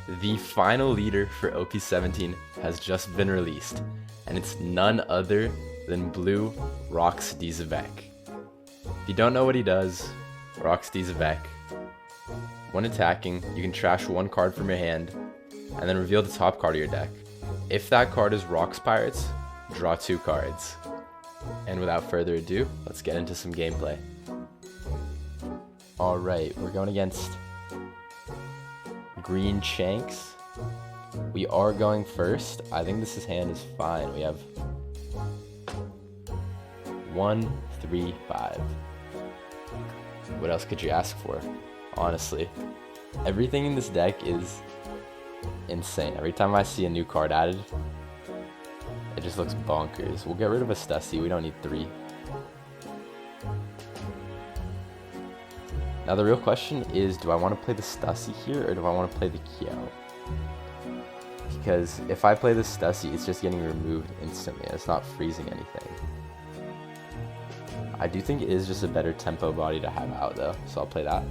The final leader for OP17 has just been released, and it's none other than Blue Rocks D Xebec. If you don't know what he does, Rocks D Xebec, when attacking, you can trash one card from your hand, and then reveal the top card of your deck. If that card is Rocks Pirates, draw 2 cards. And without further ado, let's get into some gameplay. Alright, we're going against Green Shanks. We are going first. I think this hand is fine. We have 1, 3, 5. What else could you ask for? Honestly, everything in this deck is insane. Every time I see a new card added, it just looks bonkers. We'll get rid of a Stussy. We don't need 3. Now the real question is, do I want to play the Stussy here or do I want to play the Kyo? Because if I play the Stussy, it's just getting removed instantly. It's not freezing anything. I do think it is just a better tempo body to have out though, so I'll play that.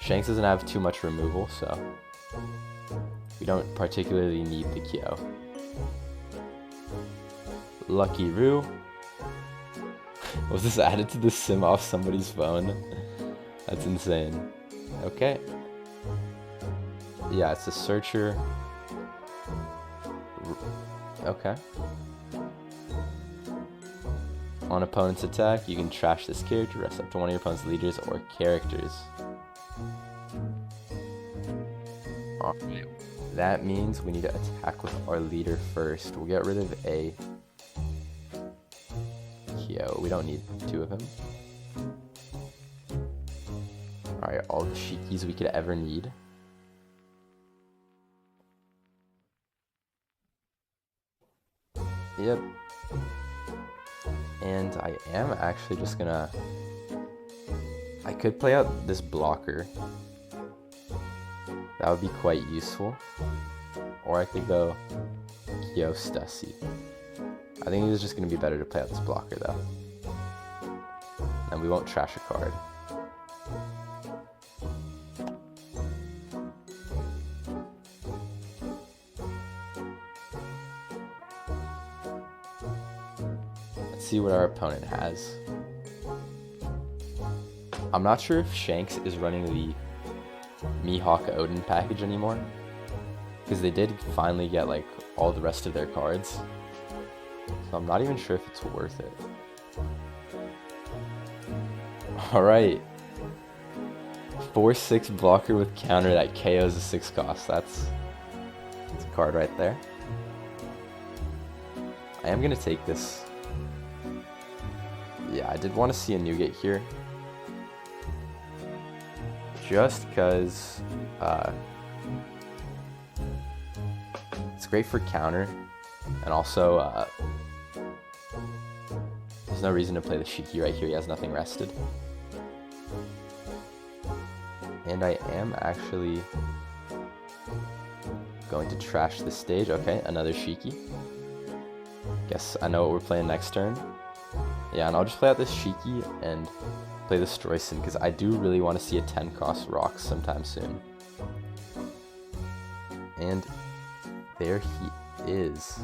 Shanks doesn't have too much removal, so we don't particularly need the Kyo. Lucky Roo. Was this added to the sim off somebody's phone? That's insane. Okay. Yeah, it's a searcher. Okay. On opponent's attack, you can trash this character, rest up to one of your opponent's leaders or characters. Alright. That means we need to attack with our leader first. We'll get rid of a Kyo. We don't need 2 of him. Alright, all the Shikis we could ever need. Yep. And I am actually just gonna... I could play out this blocker. That would be quite useful. Or I could go Kyo Stussy. I think it is just going to be better to play out this blocker though. And we won't trash a card. Let's see what our opponent has. I'm not sure if Shanks is running the Mihawk Odin package anymore, because they did finally get like all the rest of their cards. So I'm not even sure if it's worth it. Alright. 4/6 blocker with counter that KOs a 6 cost. That's a card right there. I am going to take this. Yeah, I did want to see a Nugget here. Just because it's great for counter. And also, there's no reason to play the Shiki right here. He has nothing rested. And I am actually going to trash this stage. Okay, another Shiki. Guess I know what we're playing next turn. Yeah, and I'll just play out this Shiki and play the Stroyson, because I do really want to see a 10 cost Rocks sometime soon. And there he is.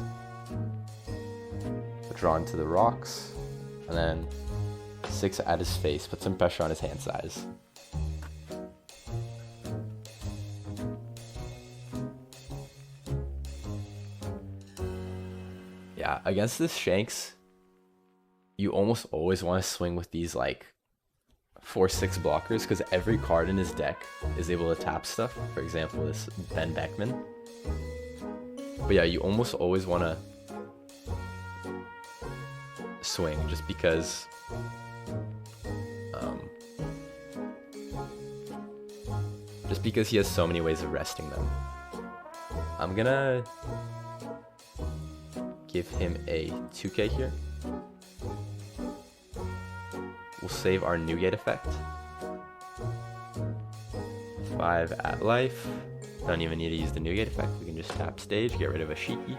Drawn to the Rocks, and then 6 at his face, put some pressure on his hand size. Yeah, against this Shanks, you almost always want to swing with these like 4/6 blockers, because every card in his deck is able to tap stuff. For example, this Ben Beckman. But yeah, you almost always want to swing, just because he has so many ways of resting them. I'm gonna give him a 2k here. We'll save our Nugget effect. 5 at life. Don't even need to use the Nugget effect. We can just tap stage, get rid of a Shiki.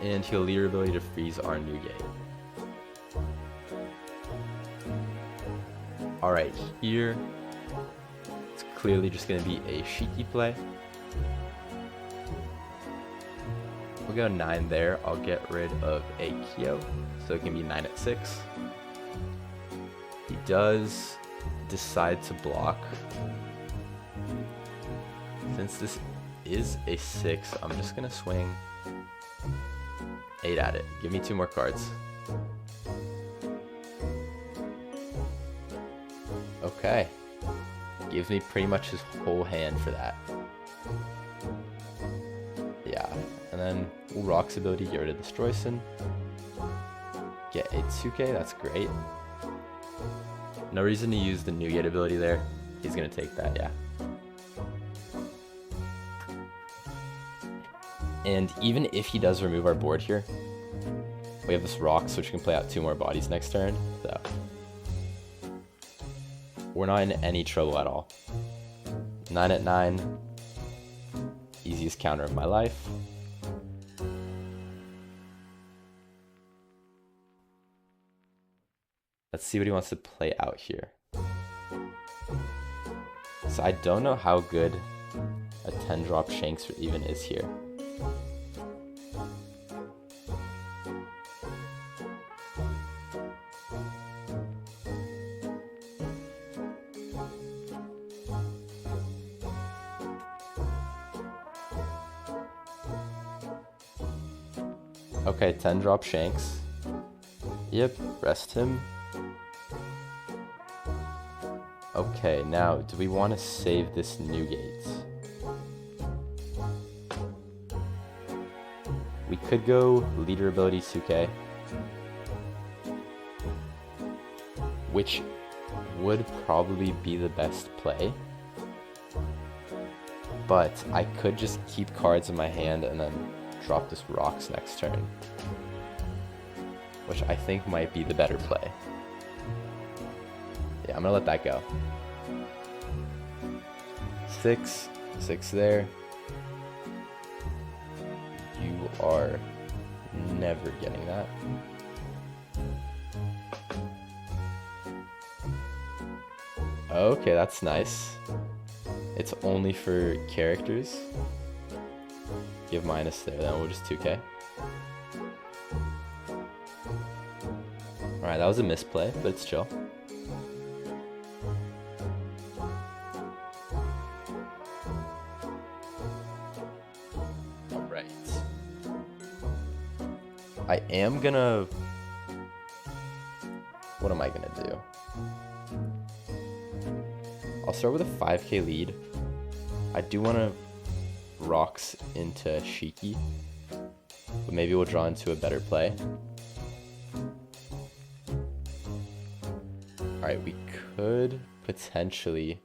And he'll lead your ability to freeze our Nugget. Alright, here it's clearly just going to be a Shiki play. We'll go 9 there. I'll get rid of a Kyo, so it can be 9 at 6. He does decide to block. Since this is a 6, I'm just going to swing 8 at it. Give me 2 more cards. Okay. Gives me pretty much his whole hand for that. Yeah. And then we'll Rocks ability, get rid of the Stroyson. Get a 2K, that's great. No reason to use the Nugate ability there. He's going to take that, yeah. And even if he does remove our board here, we have this Rocks, which can play out 2 more bodies next turn, so we're not in any trouble at all. 9 at 9, easiest counter of my life. Let's see what he wants to play out here. So I don't know how good a 10-drop Shanks even is here. Okay, 10-drop Shanks. Yep, rest him. Okay, now, do we want to save this Nugate? We could go Leader Ability 2K, which would probably be the best play. But I could just keep cards in my hand and then drop this Rocks next turn, which I think might be the better play. Yeah, I'm gonna let that go. 6 there. You are never getting that. Okay, that's nice. It's only for characters. Give minus there, then we'll just 2K. Alright, that was a misplay, but it's chill. Alright. I am gonna... What am I gonna do? I'll start with a 5K lead. I do want to Rocks into Shiki, but maybe we'll draw into a better play. Alright, we could potentially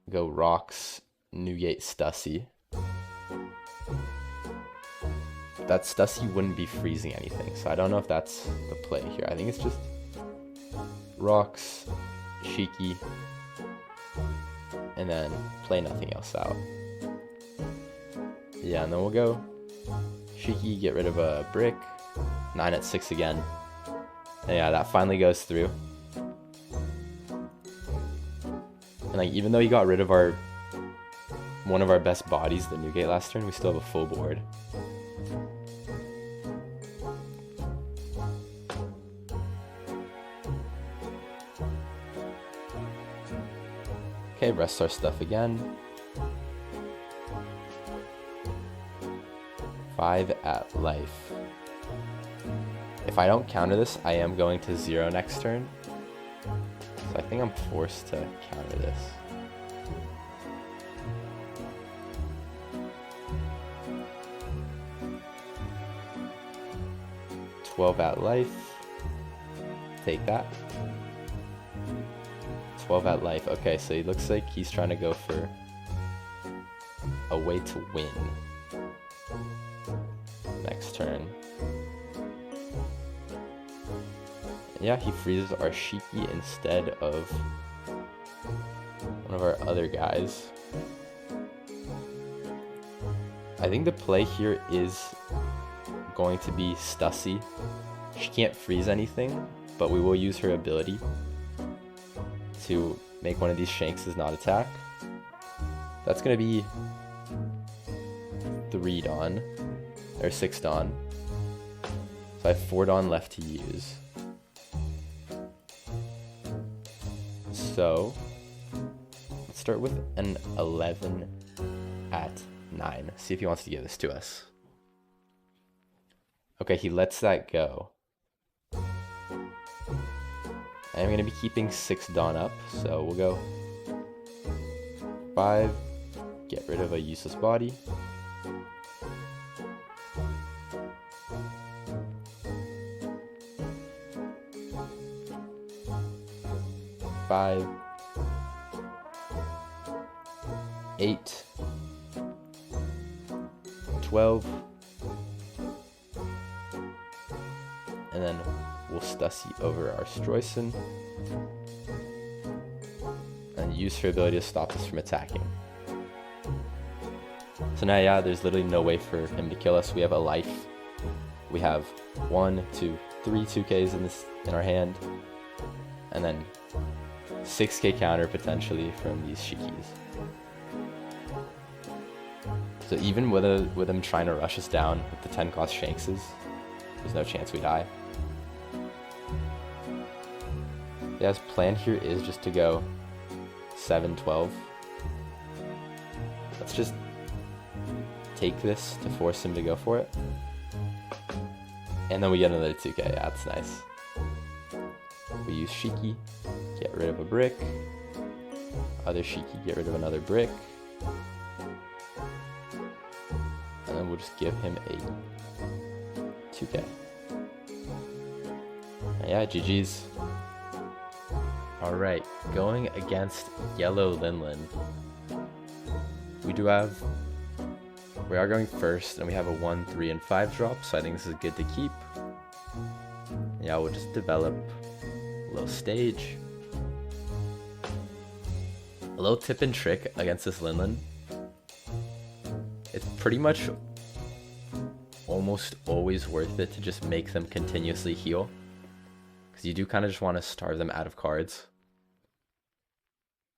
go Rocks, Nugate Stussy. That Stussy wouldn't be freezing anything, so I don't know if that's the play here. I think it's just Rocks, Shiki, and then play nothing else out. Yeah, and then we'll go Shiki, get rid of a brick, 9 at 6 again. And yeah, that finally goes through. And like, even though he got rid of one of our best bodies, the Nugate last turn, we still have a full board. Okay, rest our stuff again. 5 at life. If I don't counter this, I am going to 0 next turn. So I think I'm forced to counter this. $12 at life. Take that. 12 at life. Okay, so he looks like he's trying to go for a way to win next turn. Yeah, he freezes our Shiki instead of one of our other guys. I think the play here is going to be Stussy. She can't freeze anything, but we will use her ability. to make one of these Shanks not attack. That's gonna be 3 Dawn, or 6 Dawn. So I have 4 Dawn left to use. So let's start with an 11 at 9. See if he wants to give this to us. Okay, he lets that go. I'm going to be keeping 6 Dawn up, so we'll go 5, get rid of a useless body. 5, 8, 12, and then we'll Stussy over our Stroyson and use her ability to stop us from attacking. So now, yeah, there's literally no way for him to kill us. We have a life. We have 1, 2, 3 2Ks in our hand, and then 6K counter potentially from these Shikis. So even with him trying to rush us down with the 10 cost Shankses, there's no chance we die. Yeah, his plan here is just to go 7, 12. Let's just take this to force him to go for it. And then we get another 2K, yeah, that's nice. We use Shiki, get rid of a brick. Other Shiki, get rid of another brick. And then we'll just give him a 2K. And yeah, GG's. Alright, going against Yellow Linlin. We are going first, and we have a 1, 3, and 5 drop, so I think this is good to keep. Yeah, we'll just develop a little stage. A little tip and trick against this Linlin. It's pretty much almost always worth it to just make them continuously heal, because you do kind of just want to starve them out of cards.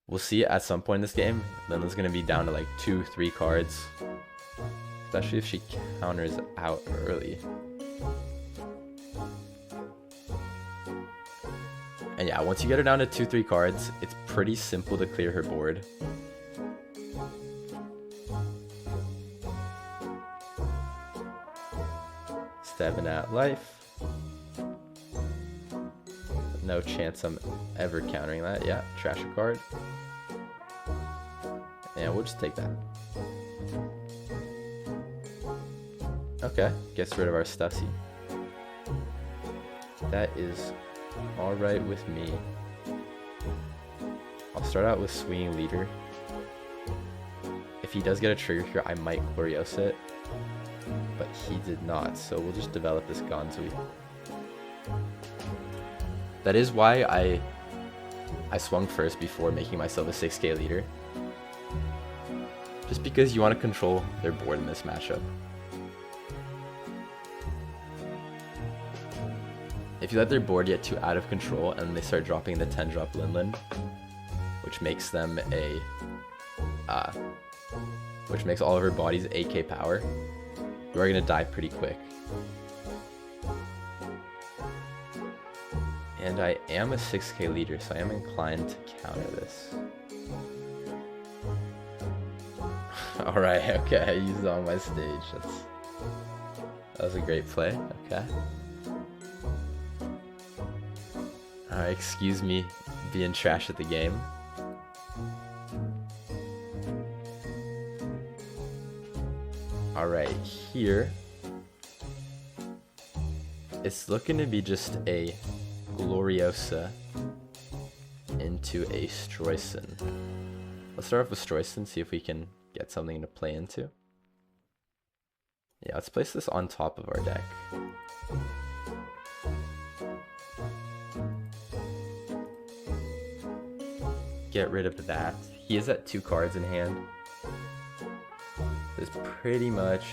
We'll see at some point in this game, Linlin's going to be down to like 2, 3 cards, especially if she counters out early. And yeah, once you get her down to 2, 3 cards, it's pretty simple to clear her board. Seven at life. No chance I'm ever countering that. Yeah, trash a card. And we'll just take that. Okay, gets rid of our Stussy. That is alright with me. I'll start out with Swinging Leader. If he does get a trigger here, I might Gloriosa it. But he did not, so we'll just develop this Gonzui. That is why I swung first before making myself a 6K leader. Just because you want to control their board in this matchup. If you let their board get too out of control and they start dropping the 10 drop Linlin, which makes them which makes all of her bodies 8K power, you are gonna die pretty quick. And I am a 6K leader, so I am inclined to counter this. Alright, okay, he's on my stage. That was a great play, okay. Alright, excuse me being trash at the game. Alright, here it's looking to be just a Gloriosa into a Stroyson. Let's start off with Stroyson, see if we can get something to play into. Yeah, let's place this on top of our deck. Get rid of that. He is at 2 cards in hand. There's pretty much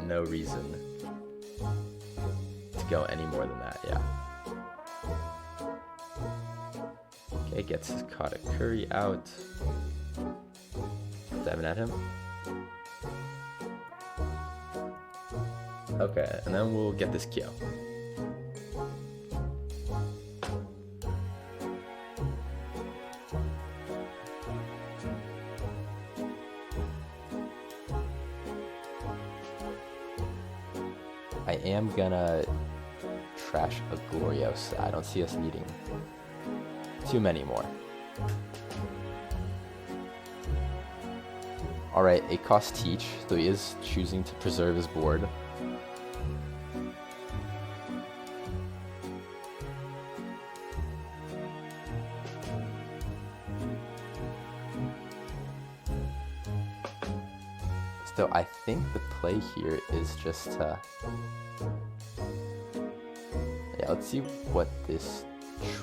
no reason to go any more than that, yeah. Okay, gets caught a curry out. 7 at him. Okay, and then we'll get this Kyo. I am gonna trash a Glorious. I don't see us needing too many more. Alright, 8 cost Teach, so he is choosing to preserve his board. So I think the play here is just to... Yeah, let's see what this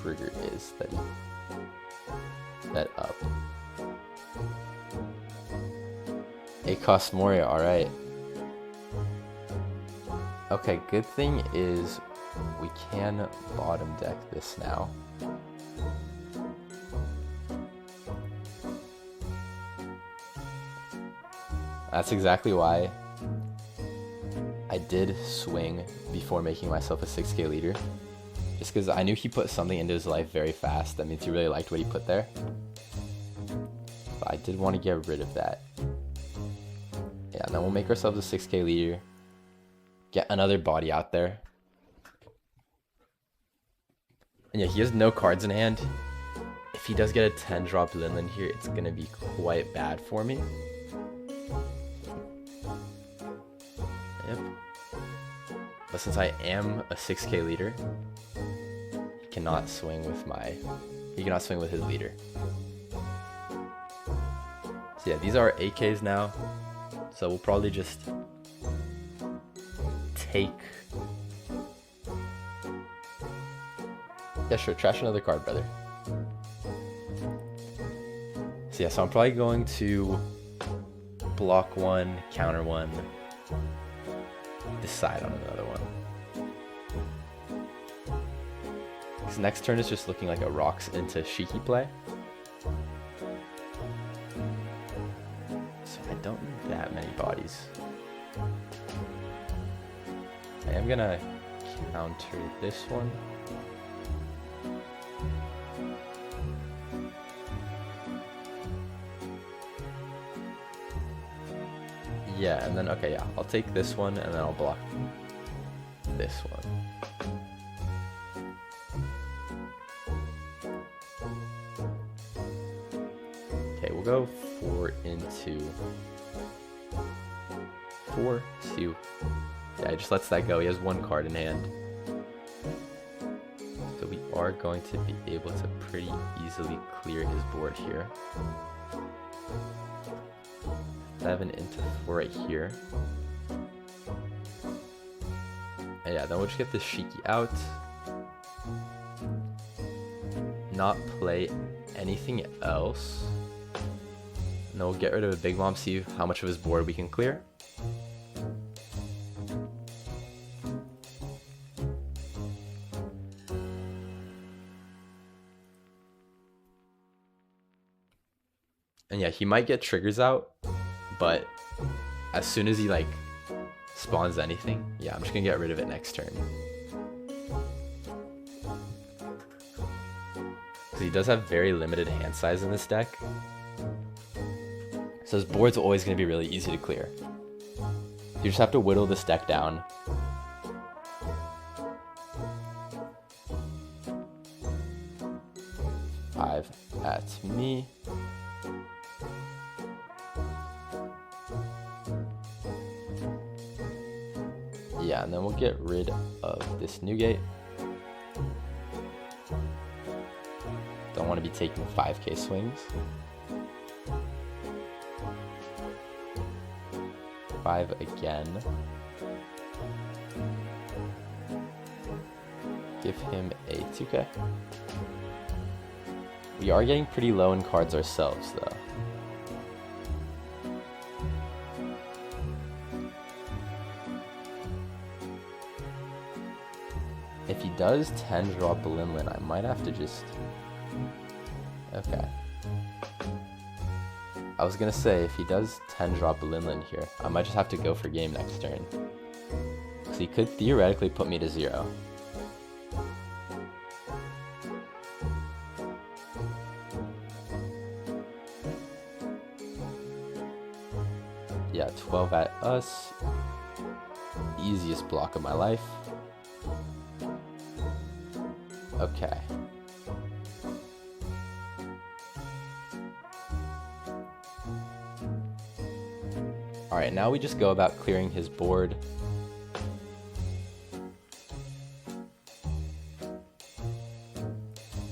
trigger is that he set up. 8 cost Moria, alright. Okay, good thing is we can bottom deck this now. That's exactly why I did swing before making myself a 6k leader. Just because I knew he put something into his life very fast. That means he really liked what he put there. But I did want to get rid of that. Yeah, and then we'll make ourselves a 6k leader. Get another body out there. And yeah, he has no cards in hand. If he does get a 10 drop Linlen here, it's going to be quite bad for me. Yep. But since I am a 6k leader, he cannot swing with his leader. So yeah, these are 8Ks now. So we'll probably just take... Yeah, sure, trash another card, brother. So yeah, so I'm probably going to block one, counter one, decide on another one. Because next turn is just looking like a Rocks into Shiki play. So I don't need that many bodies. I am gonna counter this one. Yeah, and then, okay, yeah, I'll take this one, and then I'll block this one. Okay, we'll go 4 into 4. See, yeah, he just lets that go. He has 1 card in hand. So we are going to be able to pretty easily clear his board here. 7 into 4 right here. And yeah, then we'll just get this Shiki out. Not play anything else. And then we'll get rid of a Big Mom, see how much of his board we can clear. And yeah, he might get triggers out. But as soon as he like spawns anything, yeah, I'm just gonna get rid of it next turn. Because he does have very limited hand size in this deck. So his board's always gonna be really easy to clear. You just have to whittle this deck down. Five at me. Yeah, and then we'll get rid of this Newgate. Don't want to be taking 5k swings. 5 again. Give him a 2k. We are getting pretty low in cards ourselves, though. If he does 10 drop Linlen, I might have to just Okay. I was gonna say, if he does 10 drop Linlin here, I might just have to go for game next turn. Because he could theoretically put me to 0. Yeah, 12 at us. Easiest block of my life. Okay. Alright, now we just go about clearing his board.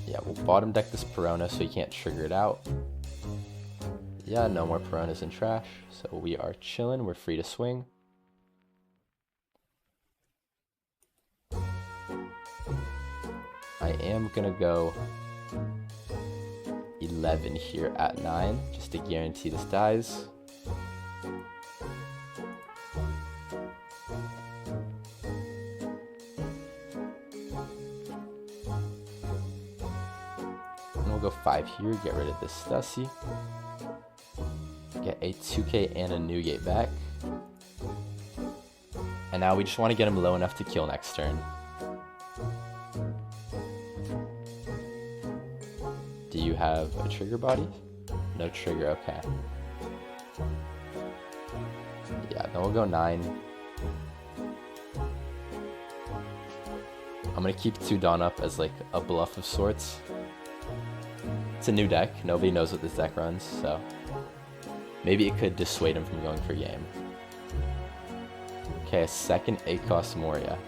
Yeah, we'll bottom deck this Perona so he can't trigger it out. Yeah, no more Peronas in trash, so we are chilling, we're free to swing. I am gonna go 11 here at 9, just to guarantee this dies. And we'll go 5 here, get rid of this Stussy. Get a 2k and a Newgate back. And now we just want to get him low enough to kill next turn. Do you have a trigger body? No trigger, okay. Yeah, then we'll go 9. I'm gonna keep 2 Dawn up as like a bluff of sorts. It's a new deck, nobody knows what this deck runs, so maybe it could dissuade him from going for game. Okay, a second 8-cost Moria.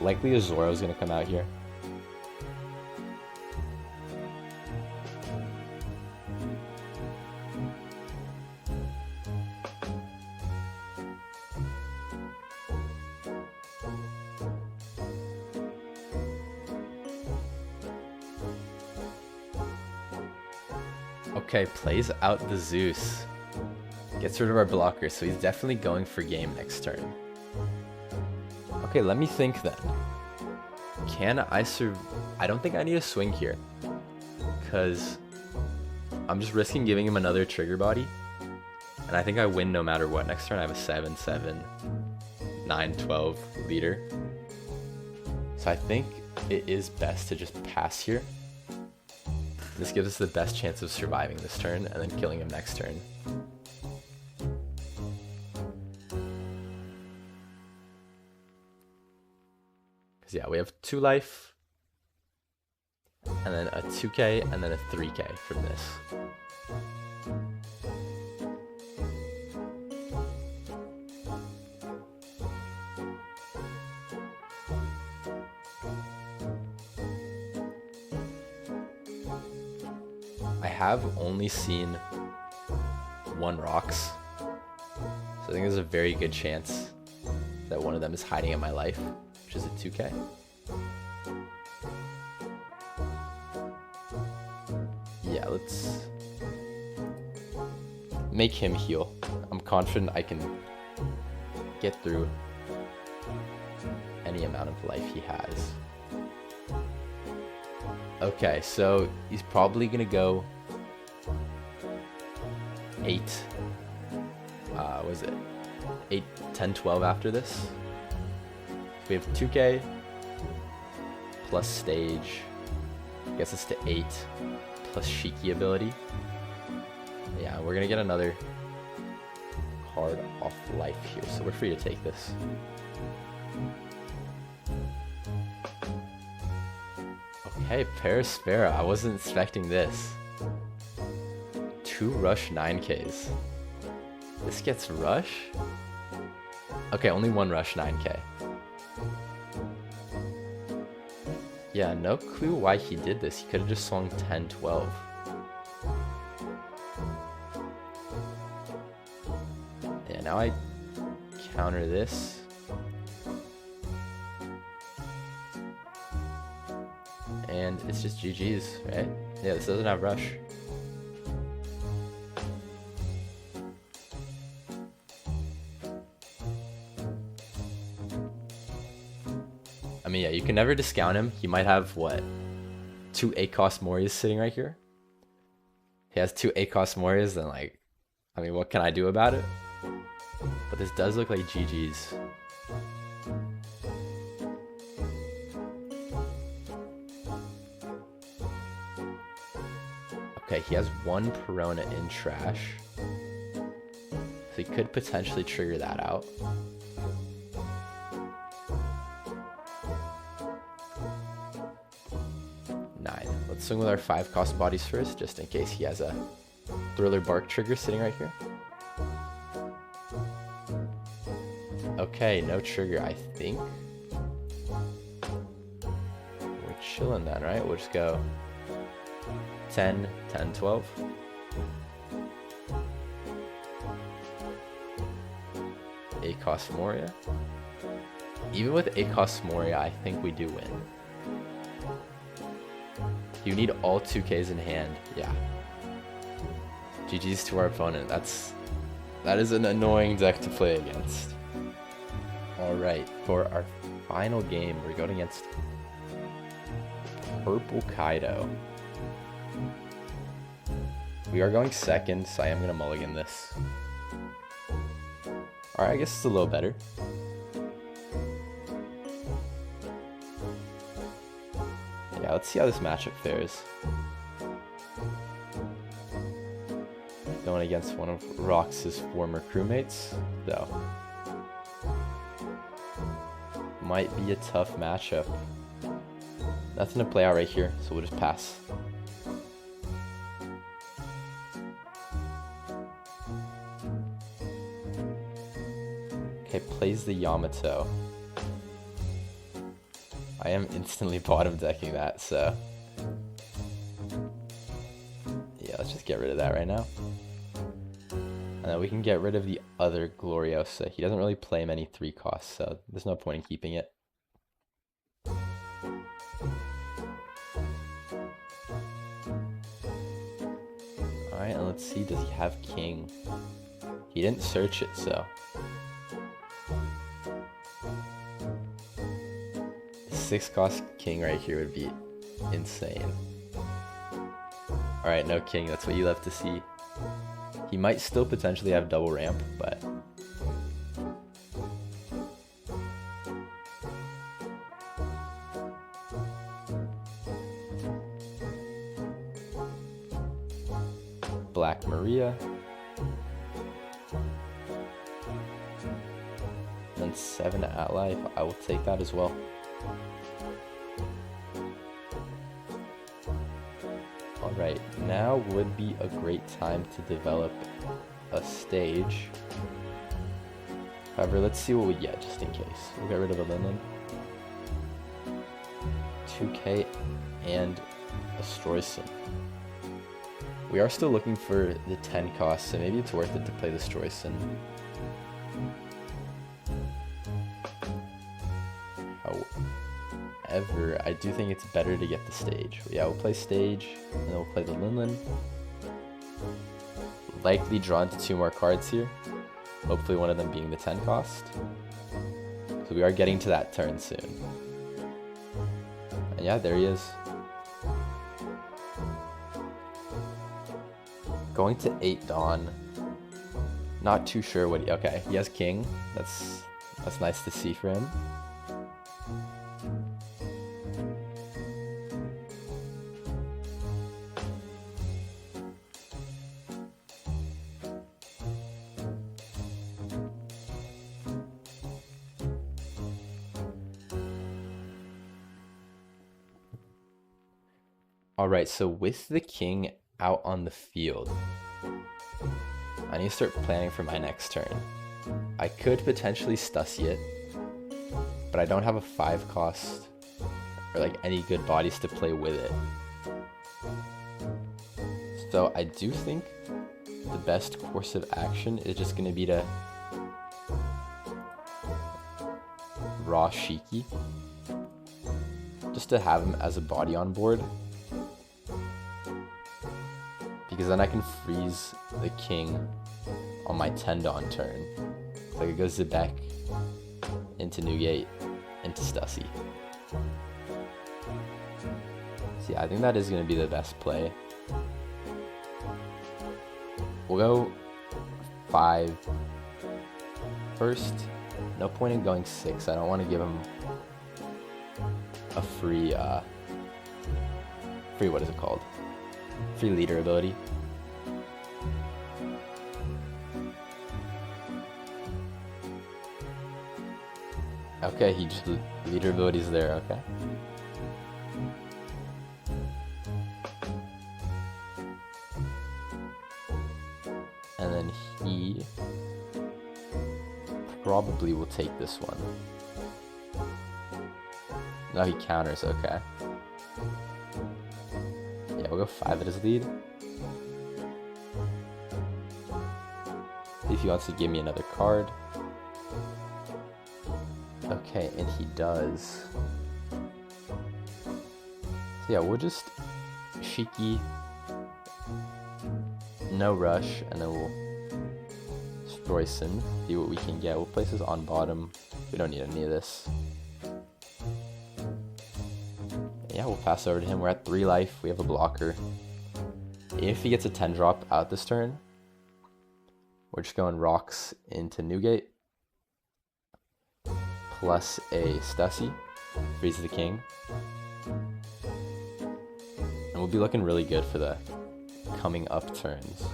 Likely a Zoro's gonna come out here. Okay, plays out the Zeus. Gets rid of our blocker, so he's definitely going for game next turn. Okay, let me think then. Can I I don't think I need a swing here. Because I'm just risking giving him another trigger body. And I think I win no matter what. Next turn I have a 7, 7, 9, 12 leader. So I think it is best to just pass here. This gives us the best chance of surviving this turn and then killing him next turn. Because yeah, we have 2 life, and then a 2k, and then a 3k from this. I have only seen 1 Rocks, so I think there's a very good chance that one of them is hiding in my life, which is a 2k. Yeah, let's make him heal. I'm confident I can get through any amount of life he has. Okay, so he's probably gonna go 8, what is it? 8, 10, 12 after this. We have 2k plus stage, gets us to 8 plus Shiki ability. Yeah, we're gonna get another card off life here, so we're free to take this. Okay, Perispera, I wasn't expecting this. 2 rush 9Ks. This gets rush? Okay, only 1 rush 9K. Yeah, no clue why he did this. He could have just swung 10, 12. Yeah, now I counter this. And it's just GG's, right? Yeah, this doesn't have rush. I mean, yeah, you can never discount him. He might have, what, 2 8-cost Morias sitting right here. He has 2 8-cost Morias, then like, I mean, what can I do about it? But this does look like GG's. Okay, he has 1 Perona in trash. So he could potentially trigger that out. Let's swing with our 5-cost bodies first, just in case he has a Thriller Bark trigger sitting right here. Okay, no trigger, I think. We're chilling then, right? We'll just go 10, 10, 12. A-cost Moria. Even with A-cost Moria, I think we do win. You need all 2Ks in hand. Yeah. GG's to our opponent. That is an annoying deck to play against. Alright, for our final game, we're going against Purple Kaido. We are going second, so I am going to mulligan this. Alright, I guess it's a little better. Yeah, let's see how this matchup fares. Going against one of Rox's former crewmates, though. Might be a tough matchup. Nothing to play out right here, so we'll just pass. Okay, plays the Yamato. I am instantly bottom decking that, so yeah, let's just get rid of that right now. And then we can get rid of the other Gloriosa. He doesn't really play many 3 costs, so there's no point in keeping it. Alright, and let's see, does he have King? He didn't search it, so 6-cost King right here would be insane. Alright, no King, that's what you love to see. He might still potentially have double ramp, but Black Maria. And then 7 at life, I will take that as well. Alright, now would be a great time to develop a stage. However, let's see what we get just in case. We'll get rid of a Linlin. 2K and a Stroyson. We are still looking for the 10 cost, so maybe it's worth it to play the Stroyson. However, I do think it's better to get the stage. Yeah, we'll play stage, and then we'll play the Linlin. Likely draw into 2 more cards here. Hopefully one of them being the 10 cost. So we are getting to that turn soon. And yeah, there he is. Going to 8 Dawn. Not too sure what he... Okay, he has King. That's nice to see for him. Alright, so with the King out on the field, I need to start planning for my next turn. I could potentially Stussy it, but I don't have a 5 cost or like any good bodies to play with it. So I do think the best course of action is just going to be to raw Shiki, just to have him as a body on board. Because then I can freeze the King on my 10 Dawn turn. So I could go Xebec into Newgate into Stussy. So yeah, I think that is going to be the best play. We'll go 5 first. No point in going 6. I don't want to give him a free, what is it called? Free leader ability. Okay, he just leader ability's there, okay. And then he probably will take this one. No, he counters, okay. Yeah, we'll go 5 at his lead. If he wants to give me another card. Okay, and he does. So yeah, we'll just Shiki, no rush, and then we'll Stroyson, see what we can get. We'll place this on bottom. We don't need any of this. Yeah, we'll pass over to him. We're at 3 life. We have a blocker. If he gets a 10 drop out this turn, we're just going Rocks into Newgate. Plus a Stussy. Freeze the king. And we'll be looking really good for the coming up turns.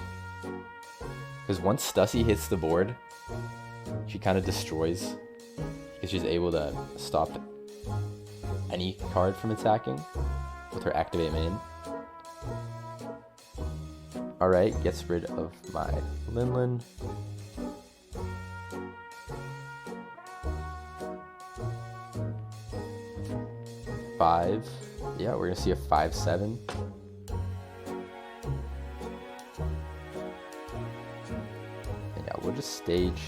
Because once Stussy hits the board, she kind of destroys. Because she's able to stop any card from attacking with her activate main. Alright, gets rid of my Linlin. Five. Yeah, we're gonna see a 5-7. And yeah, we'll just stage.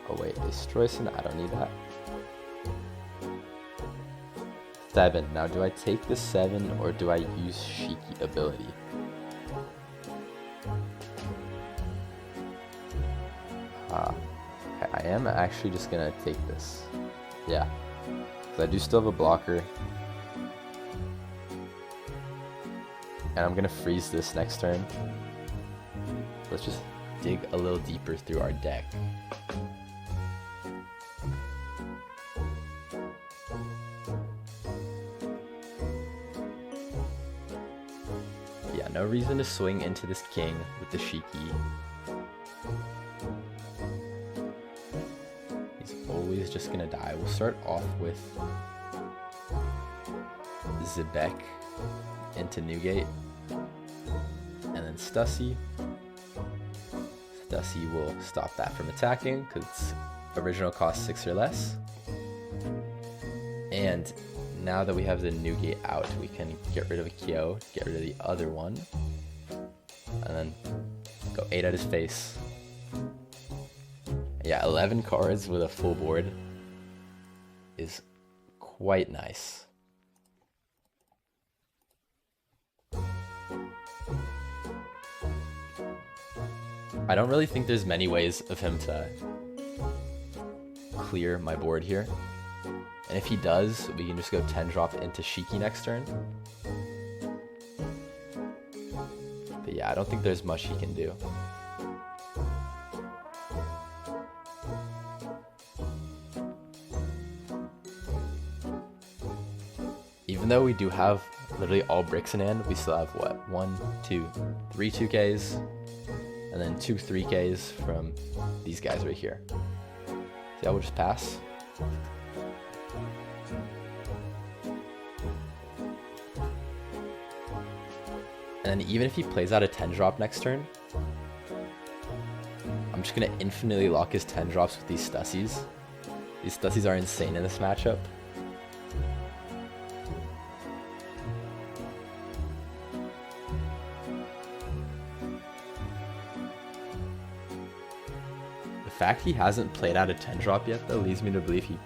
Oh wait, a Stroyson. I don't need that. 7. Now, do I take the 7 or do I use Shiki ability? Okay, I am actually just gonna take this. Yeah, because I do still have a blocker. And I'm gonna freeze this next turn. Let's just dig a little deeper through our deck. Yeah, no reason to swing into this king with the Shiki. He's always just gonna die. We'll start off with Xebec into Newgate. And then Stussy. Stussy will stop that from attacking because its original cost 6 or less. And now that we have the Newgate out, we can get rid of a Kyo, get rid of the other one, and then go 8 at his face. Yeah, 11 cards with a full board is quite nice. I don't really think there's many ways of him to clear my board here. And if he does, we can just go 10 drop into Shiki next turn. But yeah, I don't think there's much he can do. Even though we do have literally all bricks in hand, we still have what? 1, 2, 3 2Ks. And then 2 3Ks from these guys right here. So yeah, we'll just pass. And then even if he plays out a 10 drop next turn, I'm just gonna infinitely lock his 10 drops with these Stussies. These Stussies are insane in this matchup. The fact he hasn't played out a 10 drop yet though leads me to believe he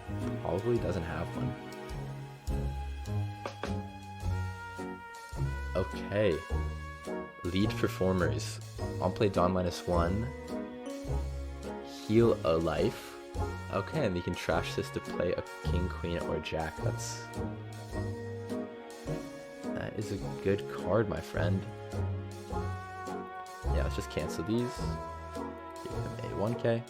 probably doesn't have one. Okay. Lead performers. On play Dawn -1. Heal a life. Okay, and you can trash this to play a king, queen, or jack. That is a good card, my friend. Yeah, let's just cancel these. Give him a 1k.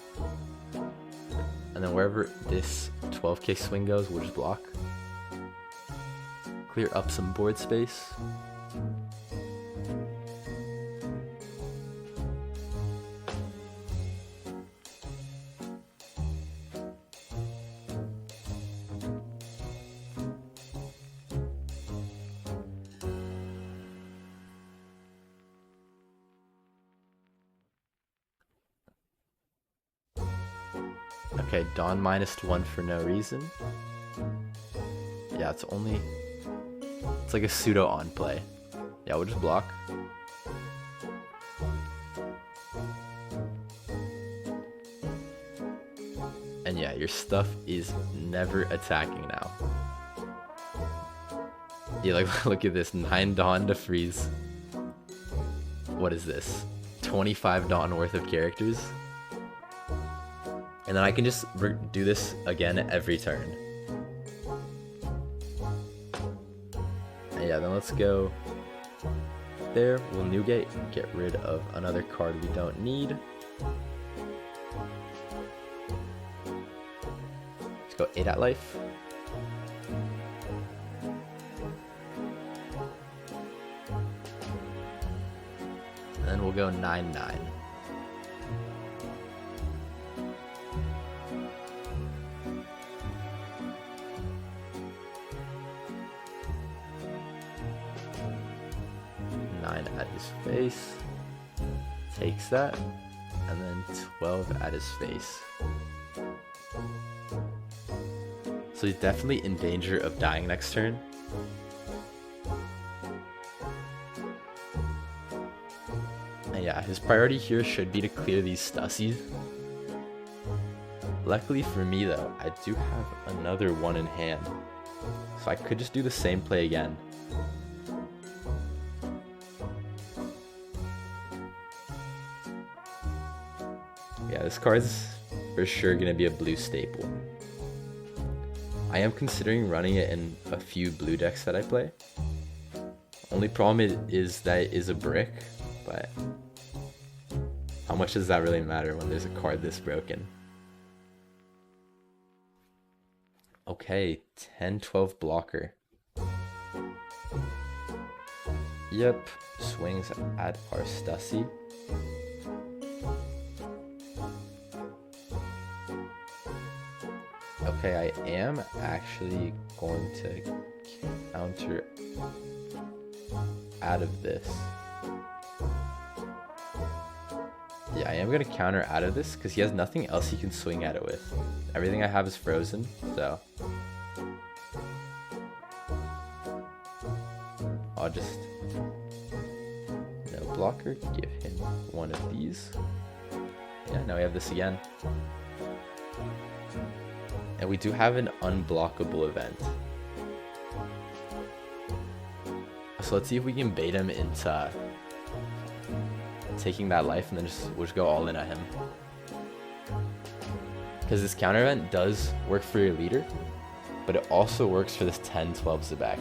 And then wherever this 12k swing goes, we'll just block. Clear up some board space. Okay, Dawn -1 for no reason. Yeah, it's like a pseudo on play. Yeah, we'll just block. And yeah, your stuff is never attacking now. Yeah, like look at this, 9 Dawn to freeze. What is this? 25 Dawn worth of characters? And then I can just do this again every turn. And yeah, then let's go there. We'll Newgate, get rid of another card we don't need. Let's go 8 at life. And then we'll go 9/9. At his face, takes that, and then 12 at his face. So he's definitely in danger of dying next turn. And yeah, his priority here should be to clear these Stussies. Luckily for me though, I do have another one in hand, so I could just do the same play again. Yeah, this card's for sure gonna be a blue staple. I am considering running it in a few blue decks that I play. Only problem is that it is a brick, but how much does that really matter when there's a card this broken? Okay, 10-12 blocker. Yep, swings at our Stussy. Okay, I am actually going to counter out of this. Yeah, I am going to counter out of this because he has nothing else he can swing at it with. Everything I have is frozen, so I'll just no blocker, give him one of these. Yeah, now we have this again. And we do have an unblockable event. So let's see if we can bait him into taking that life, and then we'll just go all in at him. Because this counter event does work for your leader, but it also works for this 10-12 Xebec.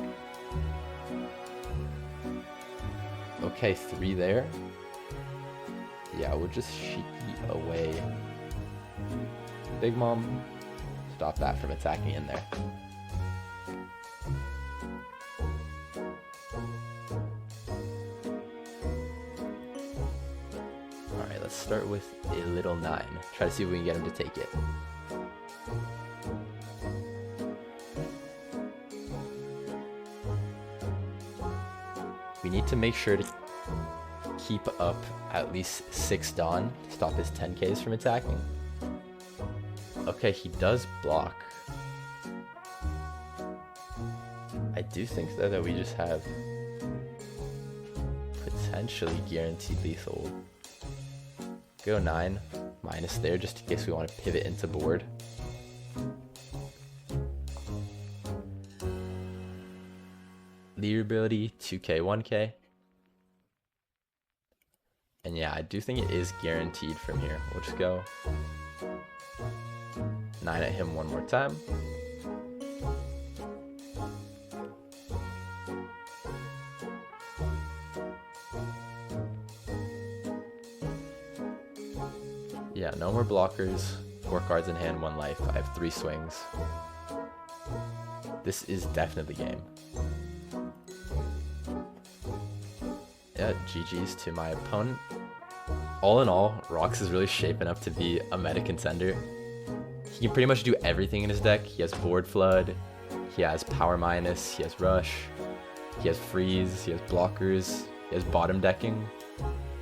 Okay, 3 there. Yeah, we'll just Shiki away Big Mom. Stop that from attacking in there. Alright, let's start with a little 9. Try to see if we can get him to take it. We need to make sure to keep up at least 6 Dawn to stop his 10Ks from attacking. Okay, he does block. I do think though that we just have potentially guaranteed lethal. Go 9, minus there just in case we want to pivot into board. Leader ability, 2k, 1k. And yeah, I do think it is guaranteed from here. We'll just go 9 at him one more time. no more blockers, 4 cards in hand, 1 life. I have 3 swings. This is definitely game. Yeah, GG's to my opponent. All in all, Rocks is really shaping up to be a meta contender. He can pretty much do everything in his deck. He has board flood, he has power minus, he has rush, he has freeze, he has blockers, he has bottom decking,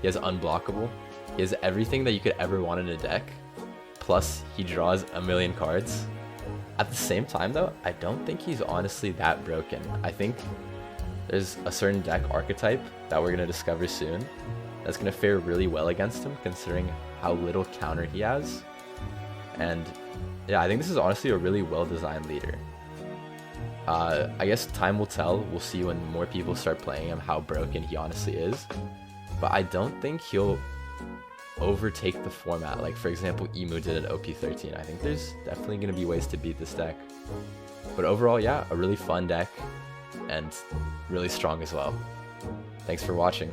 he has unblockable. He has everything that you could ever want in a deck, plus he draws a million cards. At the same time though, I don't think he's honestly that broken. I think there's a certain deck archetype that we're going to discover soon that's going to fare really well against him, considering how little counter he has. And yeah, I think this is honestly a really well-designed leader. I guess time will tell. We'll see when more people start playing him how broken he honestly is. But I don't think he'll overtake the format like, for example, Emu did at OP13. I think there's definitely going to be ways to beat this deck. But overall, yeah, a really fun deck and really strong as well. Thanks for watching.